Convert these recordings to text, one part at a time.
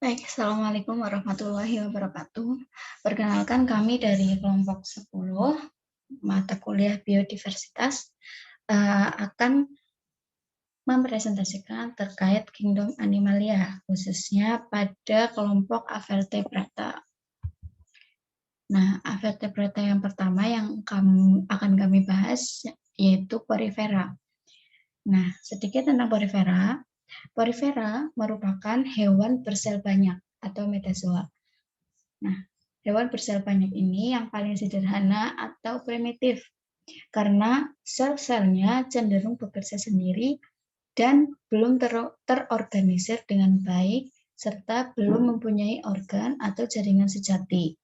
Baik, Assalamualaikum warahmatullahi wabarakatuh. Perkenalkan kami dari kelompok 10 mata kuliah biodiversitas akan mempresentasikan terkait Kingdom Animalia, khususnya pada kelompok Avertebrata. Nah, Avertebrata yang pertama yang akan kami bahas yaitu Porifera. Nah, sedikit tentang Porifera. Porifera merupakan hewan bersel banyak atau metazoa. Nah, hewan bersel banyak ini yang paling sederhana atau primitif karena sel-selnya cenderung bekerja sendiri dan belum terorganisir dengan baik serta belum mempunyai organ atau jaringan sejati.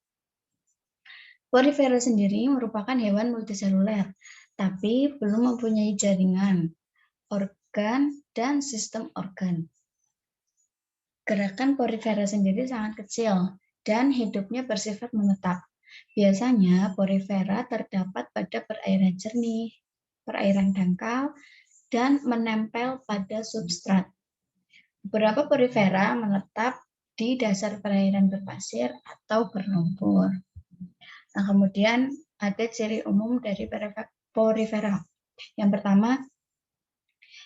Porifera sendiri merupakan hewan multiseluler, tapi belum mempunyai jaringan, organ, dan sistem organ. Gerakan porifera sendiri sangat kecil dan hidupnya bersifat menetap. Biasanya porifera terdapat pada perairan jernih, perairan dangkal, dan menempel pada substrat. Beberapa porifera menetap di dasar perairan berpasir atau berlumpur. Nah, kemudian ada ciri umum dari porifera. Yang pertama,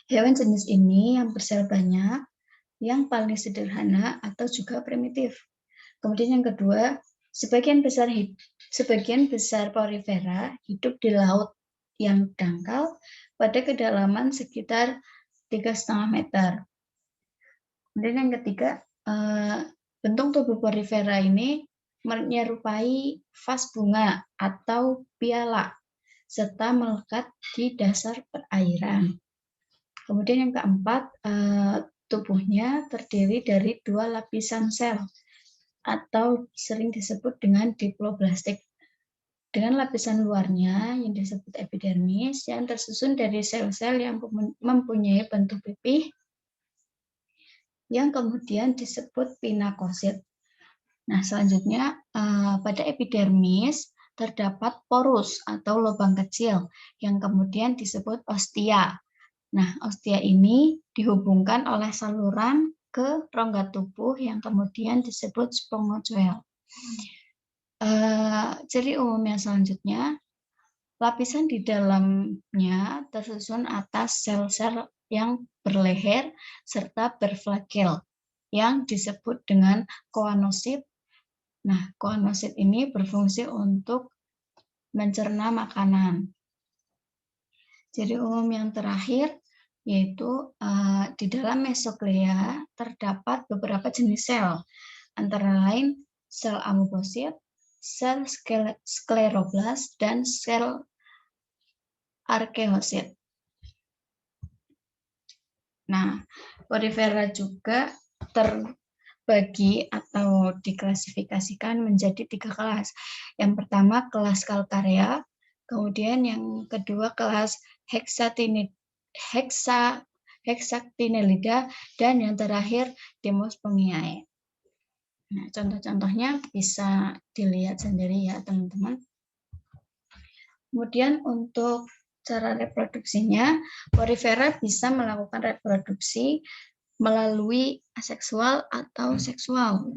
hewan jenis ini yang bersel banyak, yang paling sederhana atau juga primitif. Kemudian yang kedua, sebagian besar porifera hidup di laut yang dangkal pada kedalaman sekitar 3,5 meter. Kemudian yang ketiga, bentuk tubuh porifera ini menyerupai vas bunga atau piala serta melekat di dasar perairan. Kemudian yang keempat, tubuhnya terdiri dari 2 lapisan sel atau sering disebut dengan diploblastik. Dengan lapisan luarnya yang disebut epidermis yang tersusun dari sel-sel yang mempunyai bentuk pipih yang kemudian disebut pinakosit. Nah, selanjutnya pada epidermis terdapat porus atau lubang kecil yang kemudian disebut ostia. Nah, ostia ini dihubungkan oleh saluran ke rongga tubuh yang kemudian disebut spongozoel. Ciri umum yang selanjutnya, lapisan di dalamnya tersusun atas sel-sel yang berleher serta berflagel yang disebut dengan koanosit. Nah, koanosit ini berfungsi untuk mencerna makanan. Ciri umum yang terakhir yaitu di dalam mesoglea terdapat beberapa jenis sel, antara lain sel amoebosit, sel skleroblast, dan sel arkeosit. Nah, porifera juga terbagi atau diklasifikasikan menjadi 3 kelas. Yang pertama kelas Calcarea, kemudian yang kedua kelas Hexactinellida, dan yang terakhir Demospongiae. Nah, contoh-contohnya bisa dilihat sendiri ya, teman-teman. Kemudian untuk cara reproduksinya, porifera bisa melakukan reproduksi melalui aseksual atau seksual.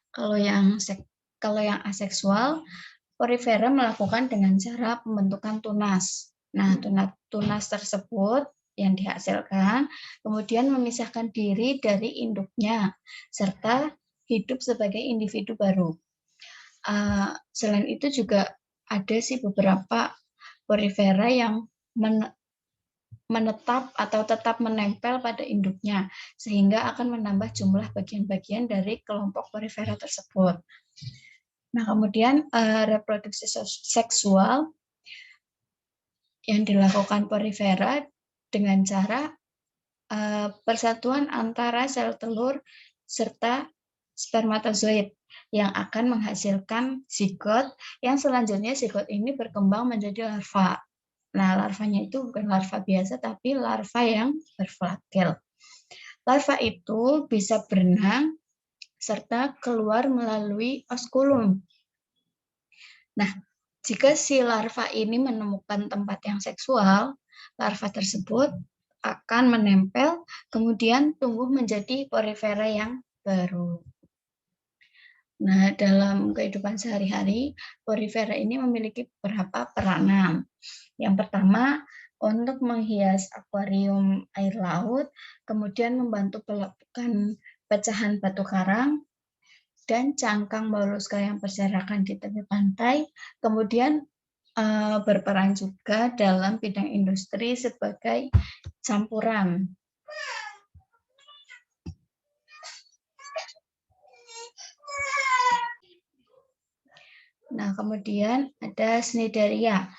Kalau yang aseksual, porifera melakukan dengan cara pembentukan tunas. Nah, tunas tersebut yang dihasilkan kemudian memisahkan diri dari induknya serta hidup sebagai individu baru. Selain itu juga ada sih beberapa porifera yang menetap atau tetap menempel pada induknya sehingga akan menambah jumlah bagian-bagian dari kelompok porifera tersebut. Nah, kemudian reproduksi seksual yang dilakukan porifera dengan cara persatuan antara sel telur serta spermatozoid yang akan menghasilkan zigot yang selanjutnya zigot ini berkembang menjadi larva. Nah, larvanya itu bukan larva biasa tapi larva yang berflagel. Larva itu bisa berenang serta keluar melalui oskulum. Nah, jika si larva ini menemukan tempat yang seksual, larva tersebut akan menempel, kemudian tumbuh menjadi porifera yang baru. Nah, dalam kehidupan sehari-hari, porifera ini memiliki beberapa peranan. Yang pertama, untuk menghias akuarium air laut, kemudian membantu pelepasan pecahan batu karang, dan cangkang moluska yang berserakan di tepi pantai, kemudian berperan juga dalam bidang industri sebagai campuran. Nah, kemudian ada Cnidaria.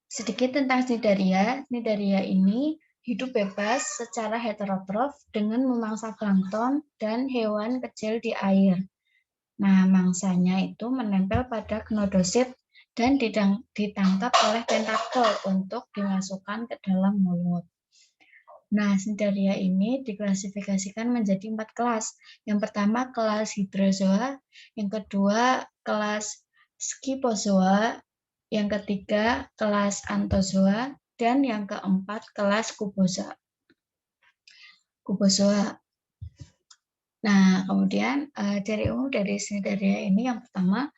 Sedikit tentang Cnidaria. Cnidaria ini hidup bebas secara heterotrof dengan memangsa plankton dan hewan kecil di air. Nah, mangsanya itu menempel pada cnodosit dan ditangkap oleh tentakel untuk dimasukkan ke dalam mulut. Nah, Cnidaria ini diklasifikasikan menjadi 4 kelas. Yang pertama kelas Hydrozoa, yang kedua kelas Scyphozoa, yang ketiga kelas Anthozoa, dan yang keempat kelas Cubozoa. Nah, kemudian ciri umum dari Cnidaria ini yang pertama,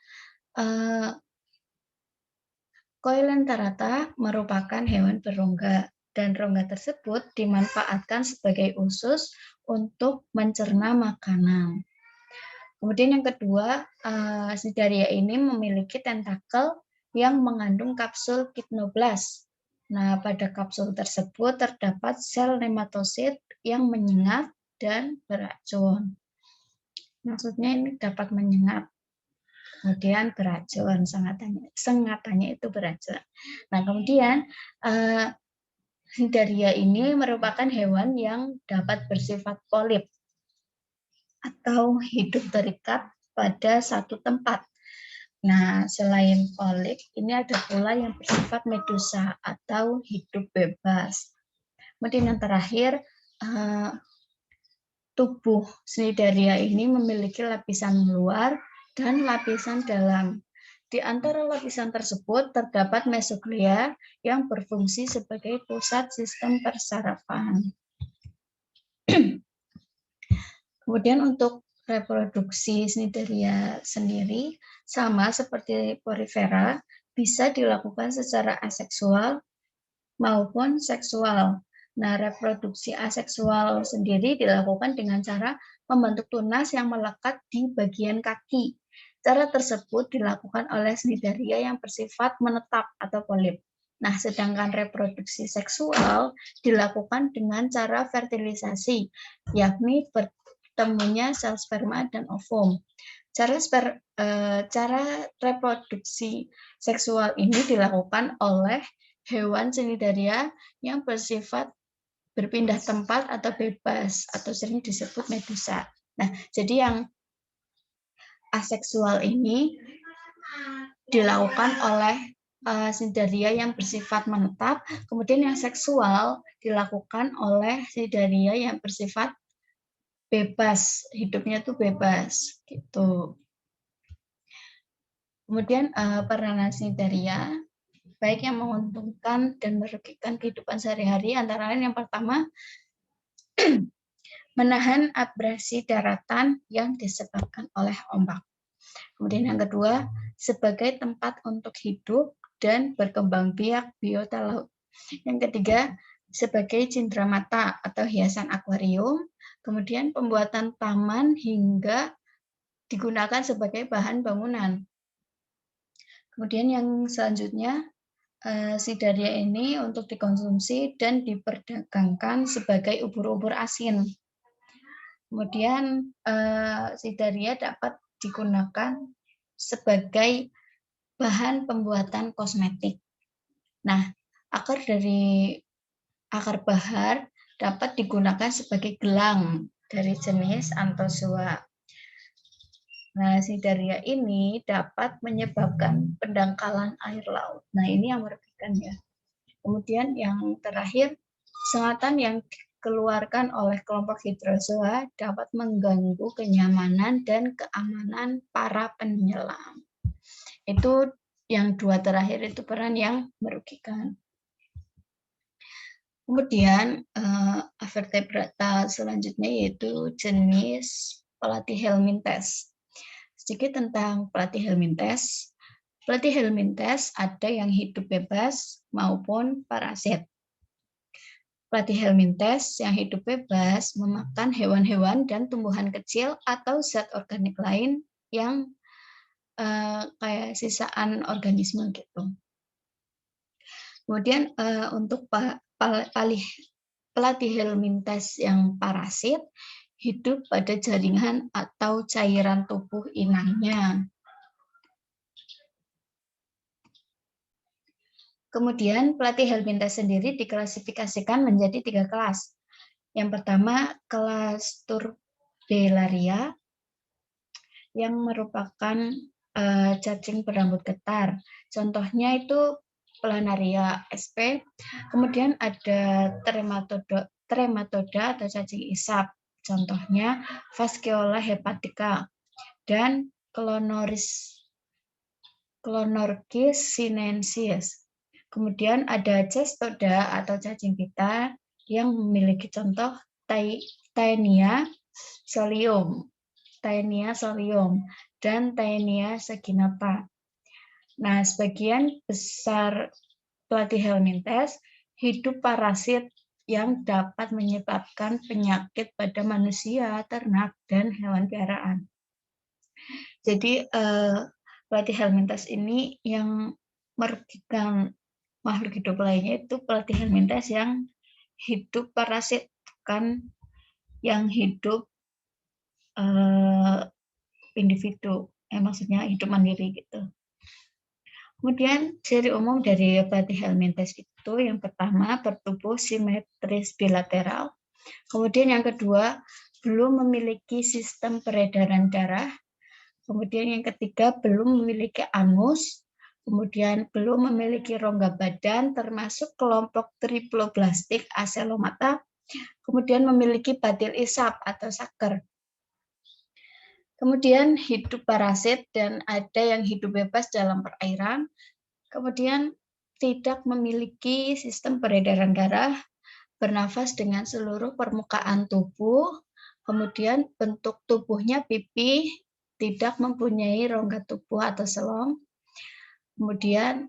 Coelenterata merupakan hewan berongga, dan rongga tersebut dimanfaatkan sebagai usus untuk mencerna makanan. Kemudian yang kedua, Cnidaria ini memiliki tentakel yang mengandung kapsul kidnoblas. Nah, pada kapsul tersebut terdapat sel nematosit yang menyengat dan beracun. Maksudnya ini dapat menyengat, kemudian beracun, sengatannya itu beracun. Nah, kemudian Cnidaria ini merupakan hewan yang dapat bersifat polip atau hidup terikat pada satu tempat. Nah, selain polip, ini ada pula yang bersifat medusa atau hidup bebas. Kemudian yang terakhir, tubuh Cnidaria ini memiliki lapisan luar dan lapisan dalam. Di antara lapisan tersebut terdapat mesoglia yang berfungsi sebagai pusat sistem persarafan. Kemudian untuk reproduksi Cnidaria sendiri sama seperti porifera, bisa dilakukan secara aseksual maupun seksual. Nah, reproduksi aseksual sendiri dilakukan dengan cara membentuk tunas yang melekat di bagian kaki. Cara tersebut dilakukan oleh Cnidaria yang bersifat menetap atau polip. Nah, sedangkan reproduksi seksual dilakukan dengan cara fertilisasi, yakni bertemunya sel sperma dan ovum. Cara reproduksi seksual ini dilakukan oleh hewan Cnidaria yang bersifat berpindah tempat atau bebas atau sering disebut medusa. Nah, jadi yang aseksual ini dilakukan oleh Cnidaria yang bersifat menetap, kemudian yang seksual dilakukan oleh Cnidaria yang bersifat bebas, hidupnya tuh bebas gitu. Kemudian peranan Cnidaria baik yang menguntungkan dan merugikan kehidupan sehari-hari, antara lain yang pertama, menahan abrasi daratan yang disebabkan oleh ombak. Kemudian yang kedua, sebagai tempat untuk hidup dan berkembang biak biota laut. Yang ketiga, sebagai cindera mata atau hiasan akuarium, kemudian pembuatan taman hingga digunakan sebagai bahan bangunan. Kemudian yang selanjutnya, Cnidaria ini untuk dikonsumsi dan diperdagangkan sebagai ubur-ubur asin. Kemudian Cnidaria dapat digunakan sebagai bahan pembuatan kosmetik. Nah, akar dari akar bahar dapat digunakan sebagai gelang dari jenis Anthozoa. Nah, Cnidaria ini dapat menyebabkan pendangkalan air laut. Nah, ini yang merugikan ya. Kemudian yang terakhir, sengatan yang dikeluarkan oleh kelompok Hydrozoa dapat mengganggu kenyamanan dan keamanan para penyelam. Itu yang dua terakhir itu peran yang merugikan. Kemudian vertebrata selanjutnya yaitu jenis pelatih Helminthes. Sedikit tentang pelatih Helminthes. Pelatih Helminthes ada yang hidup bebas maupun parasit. Pelatih Helminthes yang hidup bebas memakan hewan-hewan dan tumbuhan kecil atau zat organik lain yang kayak sisaan organisme gitu. Kemudian untuk pelatih Helminthes yang parasit hidup pada jaringan atau cairan tubuh inangnya. Kemudian pelatih Helminthes sendiri diklasifikasikan menjadi 3 kelas. Yang pertama kelas Turbellaria yang merupakan cacing berambut getar. Contohnya itu Planaria sp. Kemudian ada trematoda atau cacing isap. Contohnya Fasciola hepatica dan Clonorchis sinensis. Kemudian ada Cestoda atau cacing pita yang memiliki contoh Taenia solium dan Taenia saginata. Nah, sebagian besar pelatih Helminthes hidup parasit yang dapat menyebabkan penyakit pada manusia, ternak, dan hewan piaraan. Jadi pelatih Helminthes ini yang merugikan makhluk hidup lainnya itu pelatih Helminthes yang hidup parasit, bukan yang hidup individu, maksudnya hidup mandiri gitu. Kemudian ciri umum dari pelatih Helminthes itu yang pertama bertubuh simetris bilateral. Kemudian yang kedua belum memiliki sistem peredaran darah. Kemudian yang ketiga belum memiliki anus. Kemudian belum memiliki rongga badan termasuk kelompok triploblastik acelomata. Kemudian memiliki batil isap atau saker. Kemudian hidup parasit dan ada yang hidup bebas dalam perairan. Kemudian tidak memiliki sistem peredaran darah, bernafas dengan seluruh permukaan tubuh. Kemudian bentuk tubuhnya pipih, tidak mempunyai rongga tubuh atau selong. Kemudian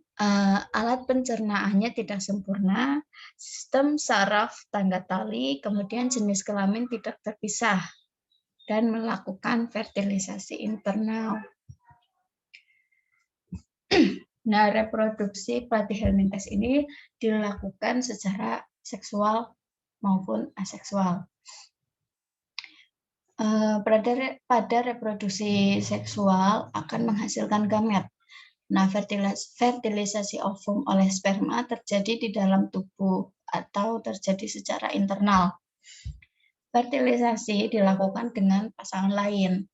alat pencernaannya tidak sempurna, sistem saraf tangga tali, kemudian jenis kelamin tidak terpisah, dan melakukan fertilisasi internal. Nah, reproduksi pelatih Helminthes ini dilakukan secara seksual maupun aseksual. Pada reproduksi seksual akan menghasilkan gamet. Nah, fertilisasi ovum oleh sperma terjadi di dalam tubuh atau terjadi secara internal. Fertilisasi dilakukan dengan pasangan lain.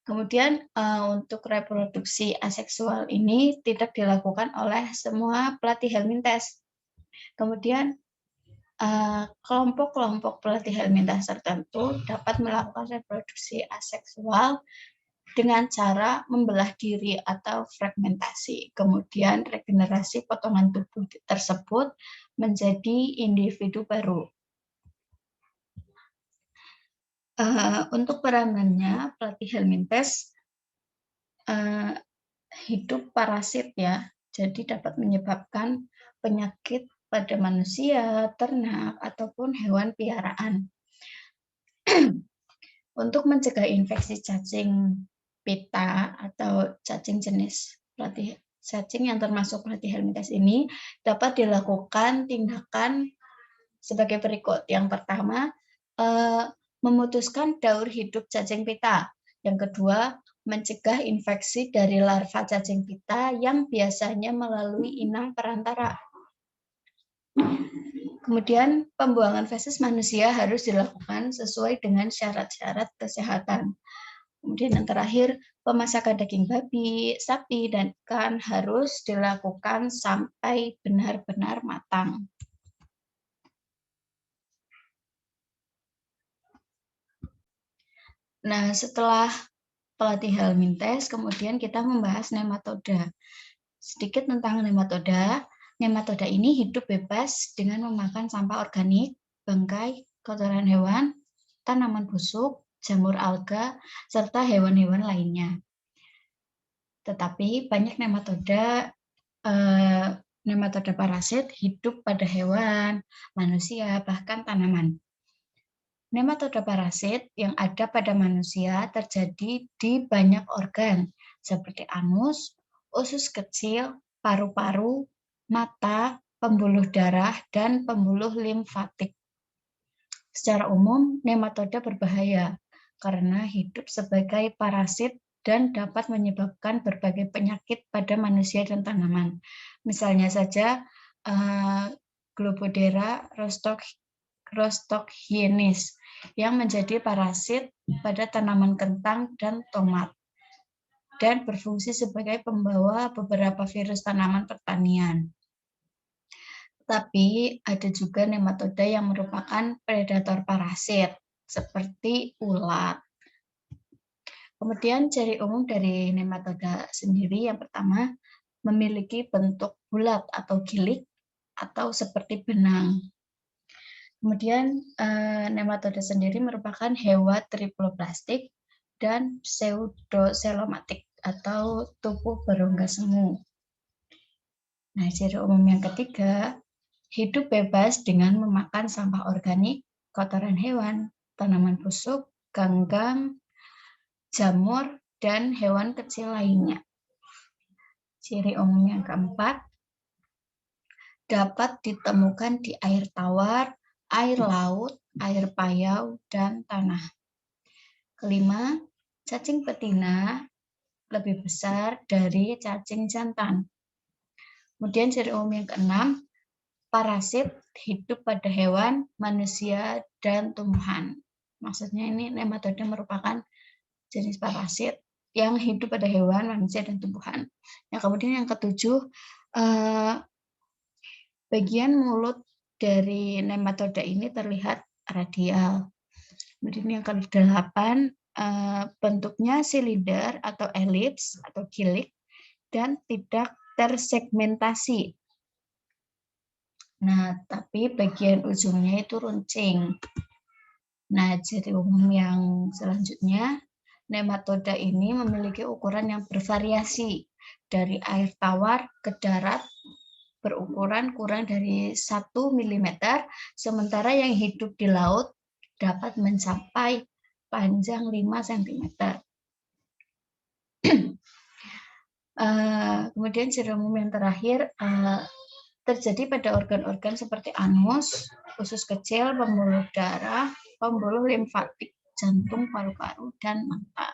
Kemudian untuk reproduksi aseksual ini tidak dilakukan oleh semua pelatih Helminthes. Kemudian kelompok-kelompok pelatih Helminthes tertentu dapat melakukan reproduksi aseksual dengan cara membelah diri atau fragmentasi. Kemudian regenerasi potongan tubuh tersebut menjadi individu baru. Untuk peranannya, pelatih Helminthes hidup parasit ya, jadi dapat menyebabkan penyakit pada manusia, ternak, ataupun hewan piaraan. Untuk mencegah infeksi cacing pita atau cacing jenis cacing yang termasuk pelatih Helminthes ini dapat dilakukan tindakan sebagai berikut. Yang pertama, memutuskan daur hidup cacing pita. Yang kedua, mencegah infeksi dari larva cacing pita yang biasanya melalui inang perantara. Kemudian, pembuangan feses manusia harus dilakukan sesuai dengan syarat-syarat kesehatan. Kemudian yang terakhir, pemasakan daging babi, sapi, dan ikan harus dilakukan sampai benar-benar matang. Nah, setelah pelatih Helminthes, kemudian kita membahas nematoda. Sedikit tentang nematoda. Nematoda ini hidup bebas dengan memakan sampah organik, bangkai, kotoran hewan, tanaman busuk, jamur alga, serta hewan-hewan lainnya. Tetapi banyak nematoda parasit hidup pada hewan, manusia, bahkan tanaman. Nematoda parasit yang ada pada manusia terjadi di banyak organ, seperti anus, usus kecil, paru-paru, mata, pembuluh darah, dan pembuluh limfatik. Secara umum, nematoda berbahaya karena hidup sebagai parasit dan dapat menyebabkan berbagai penyakit pada manusia dan tanaman. Misalnya saja Globodera rostochynes yang menjadi parasit pada tanaman kentang dan tomat dan berfungsi sebagai pembawa beberapa virus tanaman pertanian. Tapi ada juga nematoda yang merupakan predator parasit seperti ulat. Kemudian ciri umum dari nematoda sendiri yang pertama memiliki bentuk bulat atau gilik atau seperti benang. Kemudian nematoda sendiri merupakan hewan triploblastik dan pseudocelomatik atau tubuh berongga semu. Nah, ciri umum yang ketiga, hidup bebas dengan memakan sampah organik, kotoran hewan, tanaman busuk, ganggang, jamur, dan hewan kecil lainnya. Ciri umum yang keempat, dapat ditemukan di air tawar, air laut, air payau, dan tanah. Kelima, cacing betina lebih besar dari cacing jantan. Kemudian ciri umum yang keenam, parasit hidup pada hewan, manusia, dan tumbuhan. Maksudnya ini nematoda merupakan jenis parasit yang hidup pada hewan, manusia, dan tumbuhan. Nah, kemudian yang ketujuh, bagian mulut dari nematoda ini terlihat radial. Kemudian yang kedelapan, bentuknya silinder atau elips atau gilik dan tidak tersegmentasi. Nah, tapi bagian ujungnya itu runcing. Nah, ciri umum yang selanjutnya, nematoda ini memiliki ukuran yang bervariasi dari air tawar ke darat berukuran kurang dari 1 mm, sementara yang hidup di laut dapat mencapai panjang 5 cm. Kemudian ciri umum yang terakhir, terjadi pada organ-organ seperti anus, usus kecil, pembuluh darah, pembuluh limfatik, jantung, paru-paru, dan mata.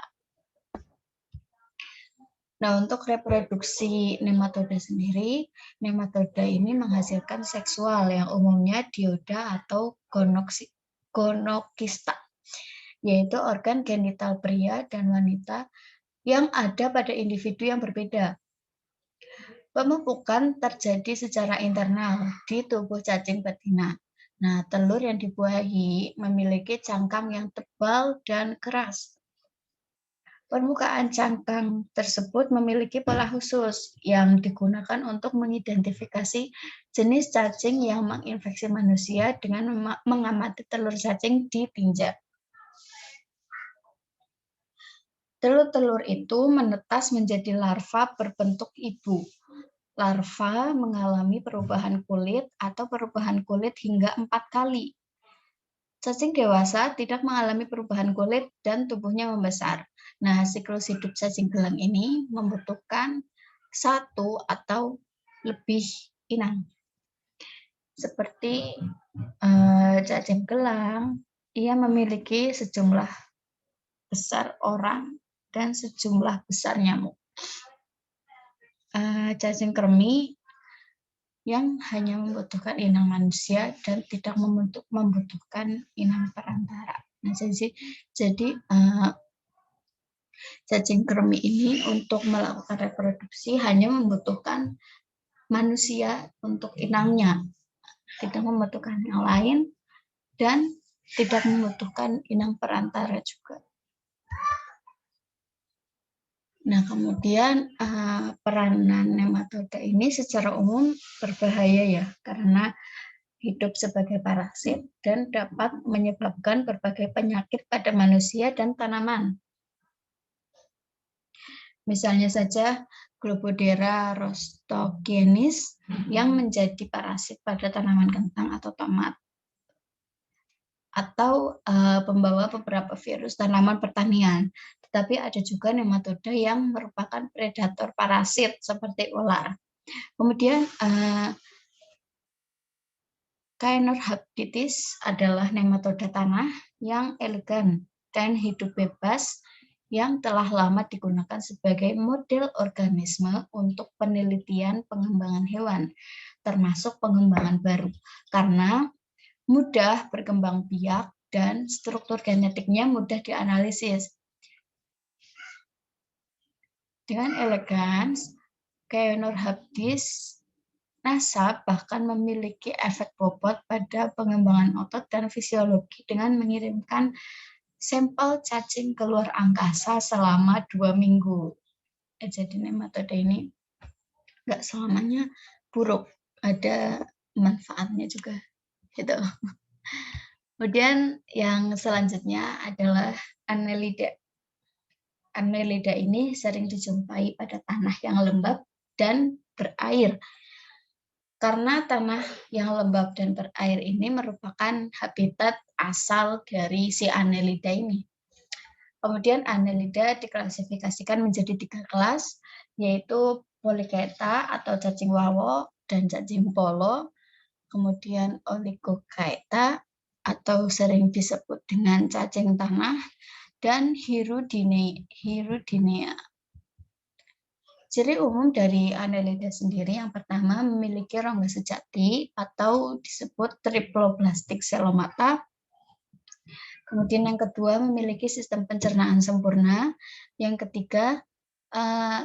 Nah, untuk reproduksi nematoda sendiri, nematoda ini menghasilkan seksual yang umumnya dioda atau gonokista, yaitu organ genital pria dan wanita yang ada pada individu yang berbeda. Pemupukan terjadi secara internal di tubuh cacing betina. Nah, telur yang dibuahi memiliki cangkang yang tebal dan keras. Permukaan cangkang tersebut memiliki pola khusus yang digunakan untuk mengidentifikasi jenis cacing yang menginfeksi manusia dengan mengamati telur cacing di tinja. Telur-telur itu menetas menjadi larva berbentuk ibu. Larva mengalami perubahan kulit atau perubahan kulit hingga 4 kali. Cacing dewasa tidak mengalami perubahan kulit dan tubuhnya membesar. Nah, siklus hidup cacing gelang ini membutuhkan 1 atau lebih inang. Seperti cacing gelang, ia memiliki sejumlah besar orang dan sejumlah besar nyamuk. Cacing kremi yang hanya membutuhkan inang manusia dan tidak membutuhkan inang perantara. Nah, jadi cacing kremi ini untuk melakukan reproduksi hanya membutuhkan manusia untuk inangnya, tidak membutuhkan yang lain dan tidak membutuhkan inang perantara juga. Nah, kemudian peranan nematoda ini secara umum berbahaya ya, karena hidup sebagai parasit dan dapat menyebabkan berbagai penyakit pada manusia dan tanaman. Misalnya saja Globodera rostogenis yang menjadi parasit pada tanaman kentang atau tomat, atau pembawa beberapa virus tanaman pertanian. Tetapi ada juga nematoda yang merupakan predator parasit seperti ular. Kemudian Caenorhabditis adalah nematoda tanah yang elegan dan hidup bebas yang telah lama digunakan sebagai model organisme untuk penelitian pengembangan hewan, termasuk pengembangan baru, karena mudah berkembang biak dan struktur genetiknya mudah dianalisis. Dengan elegan, Caenorhabditis NASA bahkan memiliki efek bobot pada pengembangan otot dan fisiologi dengan mengirimkan sampel cacing keluar angkasa selama 2 minggu. Jadi nematoda ini nggak selamanya buruk, ada manfaatnya juga. Gitu. Kemudian yang selanjutnya adalah Annelida. Annelida ini sering dijumpai pada tanah yang lembab dan berair. Karena tanah yang lembab dan berair ini merupakan habitat asal dari si Annelida ini. Kemudian Annelida diklasifikasikan menjadi 3 kelas, yaitu Polychaeta atau cacing wawo dan cacing polo, kemudian Oligochaeta atau sering disebut dengan cacing tanah, dan Hirudinea. Ciri umum dari Annelida sendiri yang pertama memiliki rongga sejati atau disebut triploblastik selomata. Kemudian yang kedua memiliki sistem pencernaan sempurna. Yang ketiga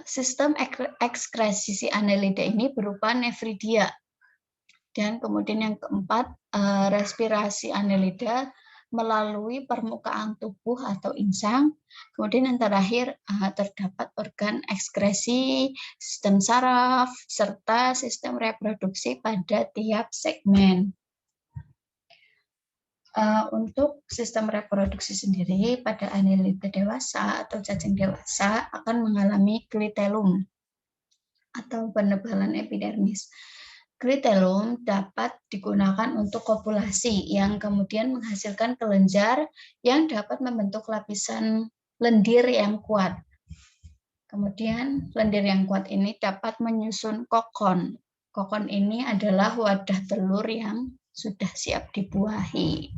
sistem ekskresi si Annelida ini berupa nefridia. Dan kemudian yang keempat respirasi Annelida melalui permukaan tubuh atau insang. Kemudian yang terakhir terdapat organ ekskresi, sistem saraf, serta sistem reproduksi pada tiap segmen. Untuk sistem reproduksi sendiri pada Annelida dewasa atau cacing dewasa akan mengalami klitelum atau penebalan epidermis. Klitelum dapat digunakan untuk kopulasi yang kemudian menghasilkan kelenjar yang dapat membentuk lapisan lendir yang kuat. Kemudian lendir yang kuat ini dapat menyusun kokon. Kokon ini adalah wadah telur yang sudah siap dibuahi.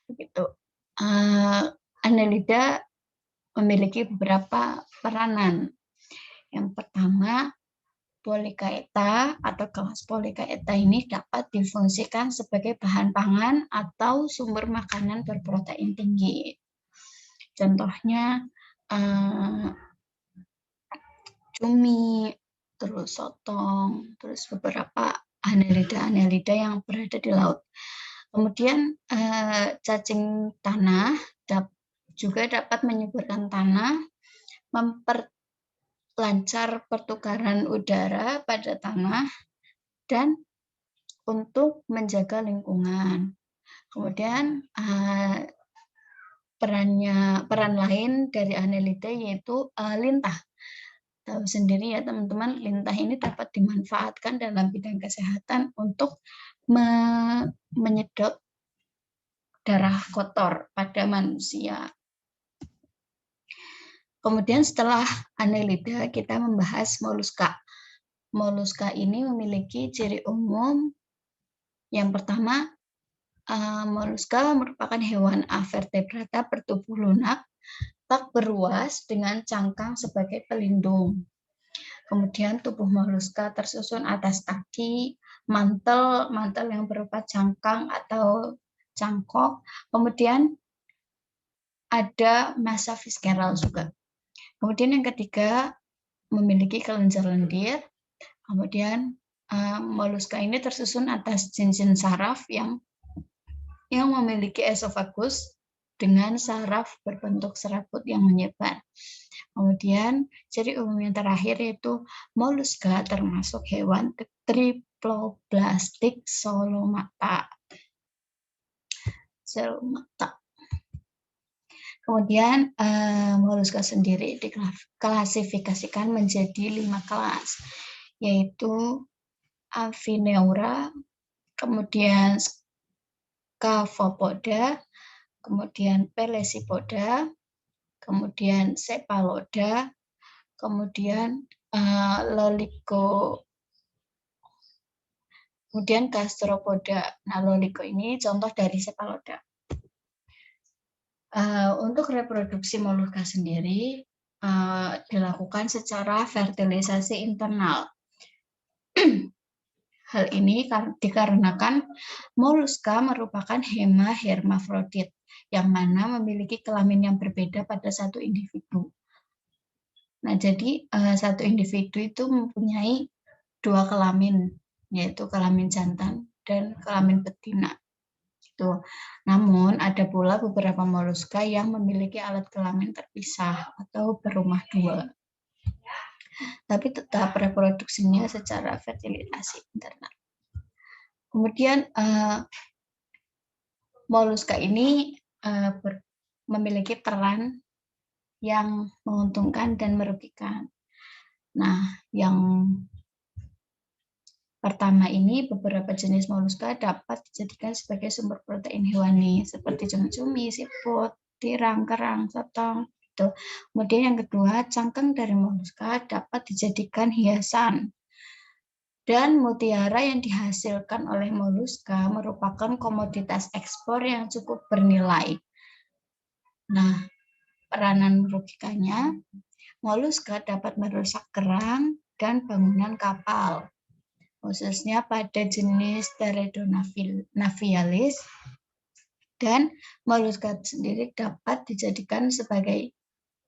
Begitu. Annelida memiliki beberapa peranan. Yang pertama, Polychaeta atau kelas Polychaeta ini dapat difungsikan sebagai bahan pangan atau sumber makanan berprotein tinggi. Contohnya cumi, terus sotong, terus beberapa Annelida yang berada di laut. Kemudian cacing tanah juga dapat menyuburkan tanah, lancar pertukaran udara pada tanah, dan untuk menjaga lingkungan. Kemudian peran lain dari Annelida yaitu lintah. Tahu sendiri ya teman-teman, lintah ini dapat dimanfaatkan dalam bidang kesehatan untuk menyedot darah kotor pada manusia. Kemudian setelah Annelida, kita membahas moluska. Moluska ini memiliki ciri umum. Yang pertama, moluska merupakan hewan avertebrata bertubuh lunak, tak beruas dengan cangkang sebagai pelindung. Kemudian tubuh moluska tersusun atas kaki, mantel yang berupa cangkang atau cangkok. Kemudian ada massa visceral juga. Kemudian yang ketiga, memiliki kelenjar lendir. Kemudian moluska ini tersusun atas cincin saraf yang memiliki esofagus dengan saraf berbentuk serabut yang menyebar. Kemudian ciri umum yang terakhir yaitu moluska termasuk hewan Diploblastik Solomata. Kemudian moluska sendiri diklasifikasikan menjadi 5 kelas, yaitu Avineura, kemudian Scaphopoda, kemudian Pelesipoda, kemudian Cephaloda, kemudian kemudian Gastropoda. Nah, Loligo ini contoh dari Cephaloda. Untuk reproduksi moluska sendiri dilakukan secara fertilisasi internal. Hal ini dikarenakan moluska merupakan hermafrodit yang mana memiliki kelamin yang berbeda pada satu individu. Nah, jadi satu individu itu mempunyai 2 kelamin, yaitu kelamin jantan dan kelamin betina. Gitu. Namun ada pula beberapa moluska yang memiliki alat kelamin terpisah atau berumah 2. Tapi tetap reproduksinya secara fertilisasi internal. Kemudian moluska ini memiliki peran yang menguntungkan dan merugikan. Nah, yang pertama ini beberapa jenis moluska dapat dijadikan sebagai sumber protein hewani seperti cumi-cumi, siput, tirang, kerang, sotong. Gitu. Kemudian yang kedua, cangkang dari moluska dapat dijadikan hiasan. Dan mutiara yang dihasilkan oleh moluska merupakan komoditas ekspor yang cukup bernilai. Nah, peranan merugikannya, moluska dapat merusak kerang dan bangunan kapal, khususnya pada jenis Teredonavialis, dan moluska sendiri dapat dijadikan sebagai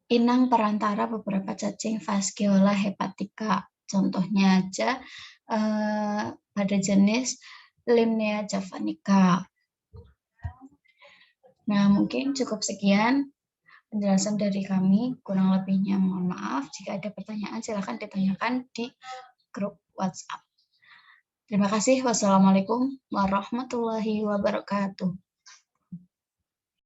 inang perantara beberapa cacing Fasciola hepatica. Contohnya aja pada jenis Limnea javanica. Nah, mungkin cukup sekian penjelasan dari kami. Kurang lebihnya mohon maaf. Jika ada pertanyaan silakan ditanyakan di grup WhatsApp. Terima kasih. Wassalamualaikum warahmatullahi wabarakatuh.